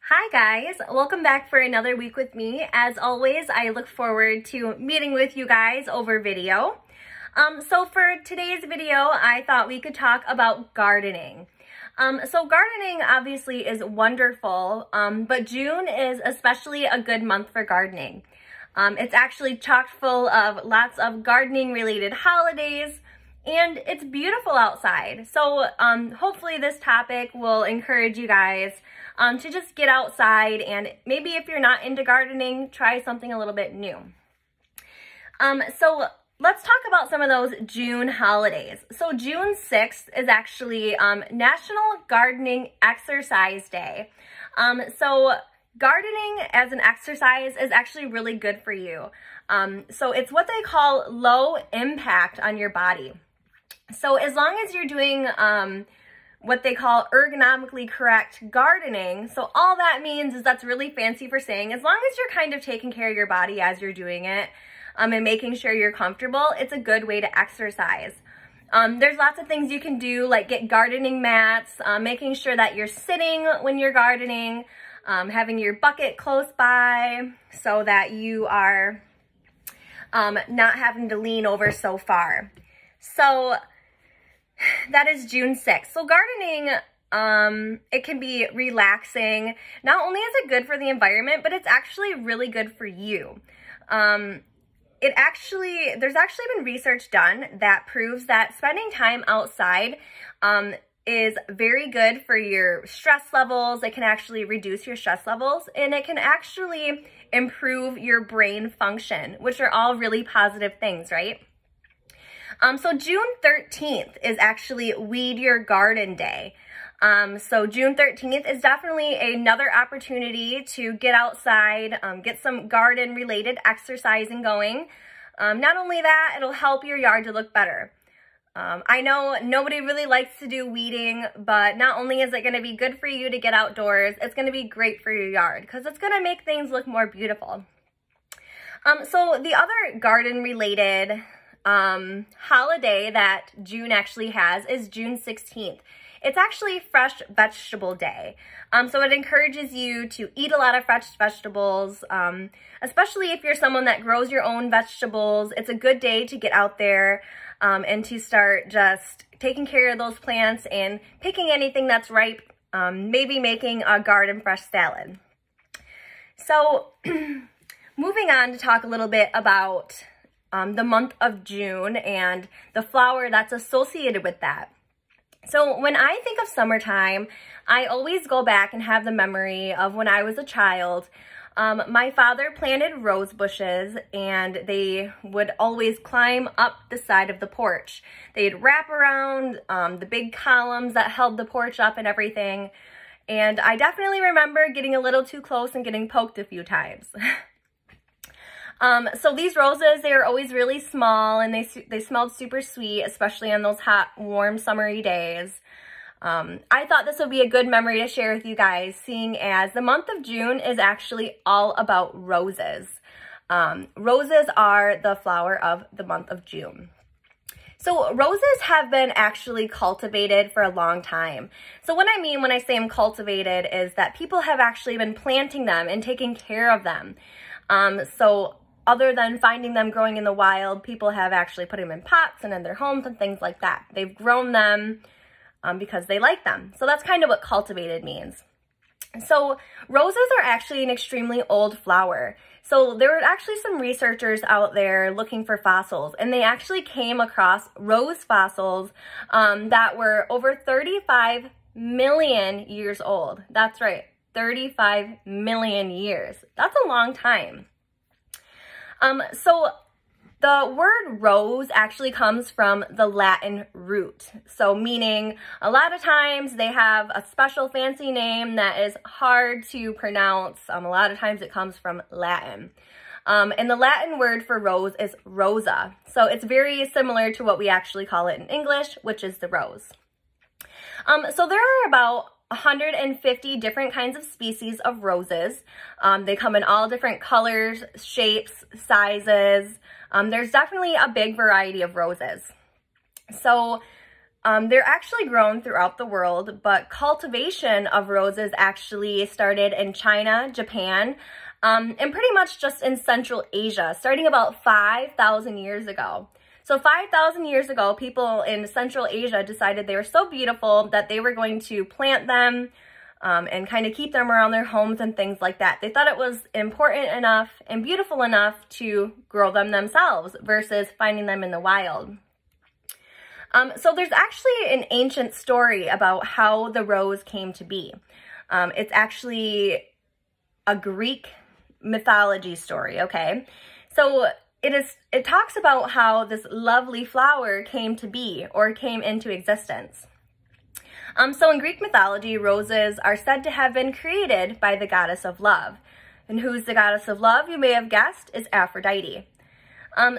Hi guys, welcome back for another week with me. As always, I look forward to meeting with you guys over video. So for today's video, I thought we could talk about gardening. So gardening obviously is wonderful, but June is especially a good month for gardening. It's actually chock full of lots of gardening related holidays, and it's beautiful outside. So hopefully this topic will encourage you guys to just get outside, and maybe if you're not into gardening, try something a little bit new. So let's talk about some of those June holidays. So June 6th is actually National Gardening Exercise Day. So gardening as an exercise is actually really good for you. So it's what they call low impact on your body. So as long as you're doing what they call ergonomically correct gardening, so all that means is that's really fancy for saying as long as you're kind of taking care of your body as you're doing it and making sure you're comfortable, it's a good way to exercise. There's lots of things you can do, like get gardening mats, making sure that you're sitting when you're gardening, having your bucket close by so that you are not having to lean over so far. So that is June 6th. So gardening, it can be relaxing. Not only is it good for the environment, but it's actually really good for you. There's actually been research done that proves that spending time outside is very good for your stress levels. It can actually reduce your stress levels, and it can actually improve your brain function, which are all really positive things, right? So June 13th is actually Weed Your Garden Day. So June 13th is definitely another opportunity to get outside, get some garden related exercising going. Not only that, it'll help your yard to look better. I know nobody really likes to do weeding, but not only is it going to be good for you to get outdoors, it's going to be great for your yard because it's going to make things look more beautiful. So the other garden related holiday that June actually has is June 16th. It's actually Fresh Vegetable Day. So it encourages you to eat a lot of fresh vegetables, especially if you're someone that grows your own vegetables. It's a good day to get out there and to start just taking care of those plants and picking anything that's ripe, maybe making a garden fresh salad. So moving on to talk a little bit about the month of June and the flower that's associated with that. So when I think of summertime, I always go back and have the memory of when I was a child. My father planted rose bushes, and they would always climb up the side of the porch. They'd wrap around the big columns that held the porch up and everything. And I definitely remember getting a little too close and getting poked a few times. So these roses, they were always really small, and they smelled super sweet, especially on those hot, warm, summery days. I thought this would be a good memory to share with you guys, seeing as the month of June is actually all about roses. Roses are the flower of the month of June. So roses have been actually cultivated for a long time. So what I mean when I say I'm cultivated is that people have actually been planting them and taking care of them. So other than finding them growing in the wild, people have actually put them in pots and in their homes and things like that. They've grown them because they like them. So that's kind of what cultivated means. So roses are actually an extremely old flower. So there were actually some researchers out there looking for fossils, and they actually came across rose fossils that were over 35 million years old. That's right, 35 million years. That's a long time. So the word rose actually comes from the Latin root. So meaning a lot of times they have a special fancy name that is hard to pronounce. A lot of times it comes from Latin. And the Latin word for rose is rosa. So it's very similar to what we actually call it in English, which is the rose. So there are about 150 different kinds of species of roses. They come in all different colors, shapes, sizes. There's definitely a big variety of roses. So They're actually grown throughout the world, but cultivation of roses actually started in China, Japan, and pretty much just in Central Asia, starting about 5,000 years ago. So 5,000 years ago, people in Central Asia decided they were so beautiful that they were going to plant them and kind of keep them around their homes and things like that. They thought it was important enough and beautiful enough to grow them themselves versus finding them in the wild. So there's actually an ancient story about how the rose came to be. It's actually a Greek mythology story, okay? So it talks about how this lovely flower came to be or came into existence. So in Greek mythology, roses are said to have been created by the goddess of love. And who's the goddess of love, you may have guessed, is Aphrodite.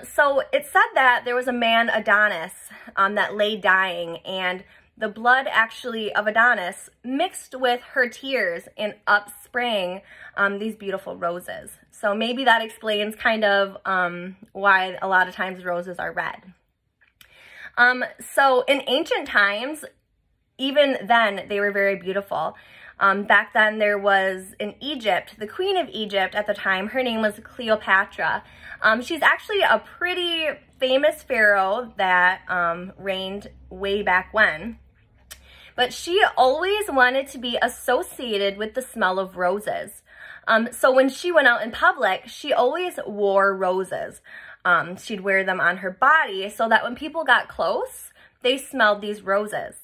So it said that there was a man, Adonis, that lay dying, and the blood actually of Adonis mixed with her tears and upsprang these beautiful roses. So maybe that explains kind of why a lot of times roses are red. So in ancient times, even then, they were very beautiful. Back then, there was in Egypt, the queen of Egypt at the time, her name was Cleopatra. She's actually a pretty famous pharaoh that reigned way back when. But she always wanted to be associated with the smell of roses. So when she went out in public, she always wore roses. She'd wear them on her body so that when people got close, they smelled these roses.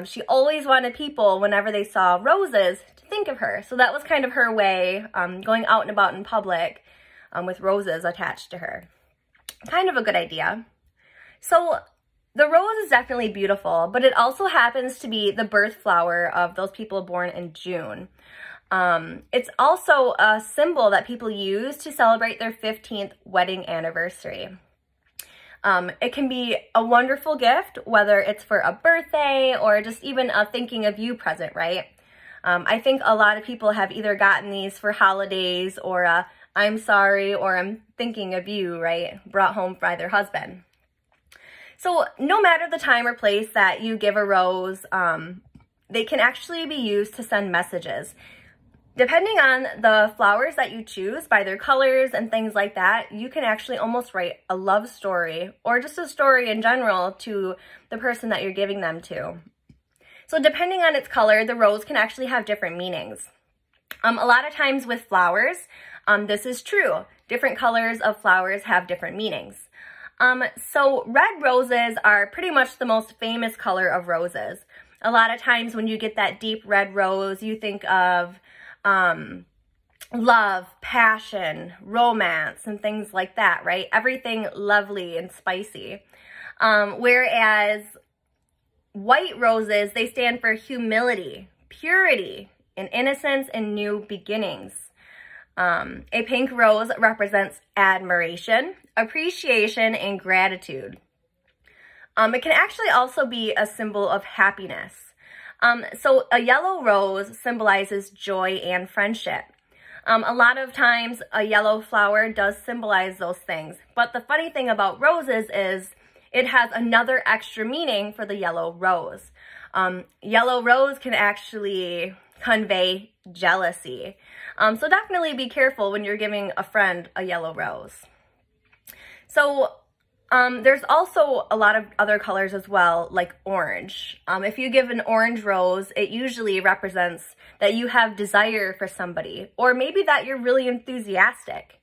She always wanted people, whenever they saw roses, to think of her. So that was kind of her way, going out and about in public with roses attached to her. Kind of a good idea. So the rose is definitely beautiful, but it also happens to be the birth flower of those people born in June. It's also a symbol that people use to celebrate their 15th wedding anniversary. It can be a wonderful gift, whether it's for a birthday or just even a thinking of you present, right? I think a lot of people have either gotten these for holidays or a I'm sorry or I'm thinking of you, right? Brought home by their husband. So no matter the time or place that you give a rose, they can actually be used to send messages. Depending on the flowers that you choose, by their colors and things like that, you can actually almost write a love story or just a story in general to the person that you're giving them to. So depending on its color, the rose can actually have different meanings. A lot of times with flowers, this is true. Different colors of flowers have different meanings. So red roses are pretty much the most famous color of roses. A lot of times when you get that deep red rose, you think of love, passion, romance, and things like that, right? Everything lovely and spicy. Whereas white roses, they stand for humility, purity, and innocence and new beginnings. A pink rose represents admiration, appreciation, and gratitude. It can actually also be a symbol of happiness. So a yellow rose symbolizes joy and friendship. A lot of times a yellow flower does symbolize those things. But the funny thing about roses is it has another extra meaning for the yellow rose. Yellow rose can actually convey jealousy. So definitely be careful when you're giving a friend a yellow rose. So there's also a lot of other colors as well, like orange. If you give an orange rose, it usually represents that you have desire for somebody, or maybe that you're really enthusiastic.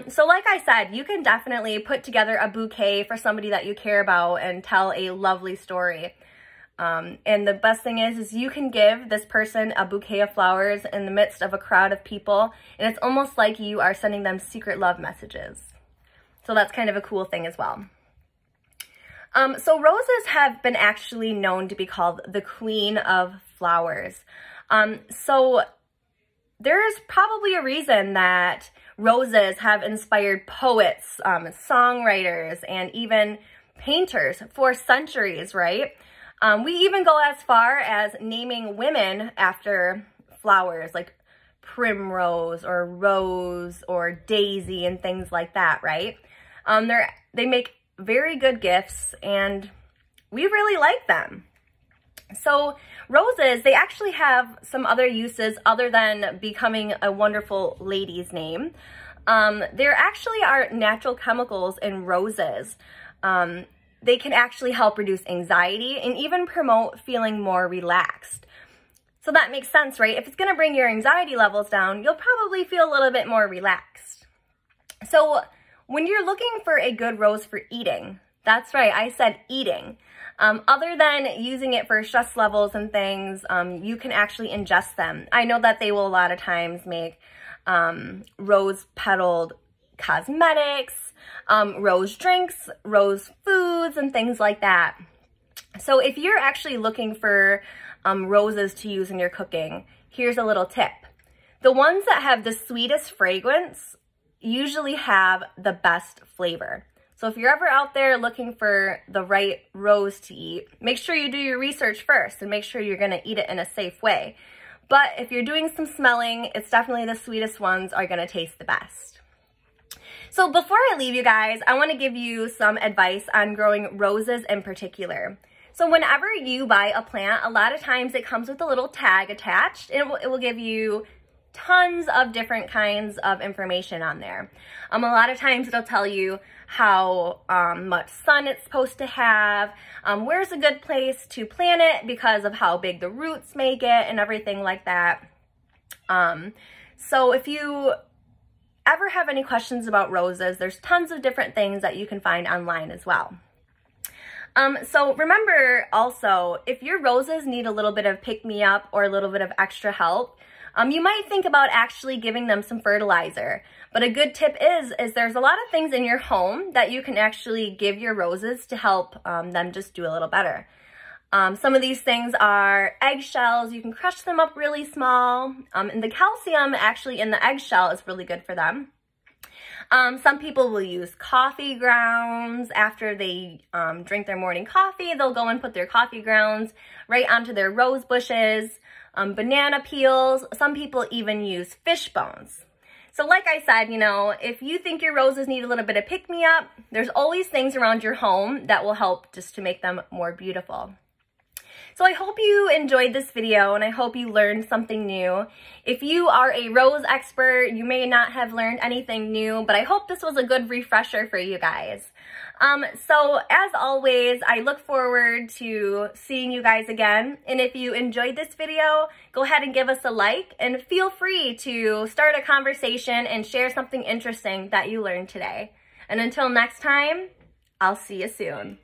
So like I said, you can definitely put together a bouquet for somebody that you care about and tell a lovely story. And the best thing is you can give this person a bouquet of flowers in the midst of a crowd of people, and it's almost like you are sending them secret love messages. So that's kind of a cool thing as well. So roses have been actually known to be called the queen of flowers. So there's probably a reason that roses have inspired poets, songwriters, and even painters for centuries, right? We even go as far as naming women after flowers, like primrose or rose or daisy and things like that, right? They make very good gifts, and we really like them. So roses, they actually have some other uses other than becoming a wonderful lady's name. There actually are natural chemicals in roses. They can actually help reduce anxiety and even promote feeling more relaxed. So that makes sense, right? If it's going to bring your anxiety levels down, you'll probably feel a little bit more relaxed. So when you're looking for a good rose for eating, that's right, I said eating. Other than using it for stress levels and things, you can actually ingest them. I know that they will a lot of times make rose-petaled cosmetics, rose drinks, rose foods, and things like that. So if you're actually looking for roses to use in your cooking, here's a little tip. The ones that have the sweetest fragrance usually have the best flavor. So if you're ever out there looking for the right rose to eat, make sure you do your research first and make sure you're going to eat it in a safe way. But if you're doing some smelling, it's definitely the sweetest ones are going to taste the best. So before I leave you guys, I want to give you some advice on growing roses in particular. So whenever you buy a plant, a lot of times it comes with a little tag attached, and it will give you tons of different kinds of information on there. A lot of times it'll tell you how much sun it's supposed to have, where's a good place to plant it because of how big the roots may get and everything like that. So if you ever have any questions about roses, there's tons of different things that you can find online as well. So remember also, if your roses need a little bit of pick-me-up or a little bit of extra help, you might think about actually giving them some fertilizer. But a good tip is there's a lot of things in your home that you can actually give your roses to help them just do a little better. Some of these things are eggshells. You can crush them up really small. And the calcium actually in the eggshell is really good for them. Some people will use coffee grounds after they drink their morning coffee. They'll go and put their coffee grounds right onto their rose bushes. Banana peels. Some people even use fish bones. So like I said, you know, if you think your roses need a little bit of pick-me-up, there's always things around your home that will help just to make them more beautiful. So I hope you enjoyed this video and I hope you learned something new. If you are a rose expert, you may not have learned anything new, but I hope this was a good refresher for you guys. So as always, I look forward to seeing you guys again. And if you enjoyed this video, go ahead and give us a like and feel free to start a conversation and share something interesting that you learned today. And until next time, I'll see you soon.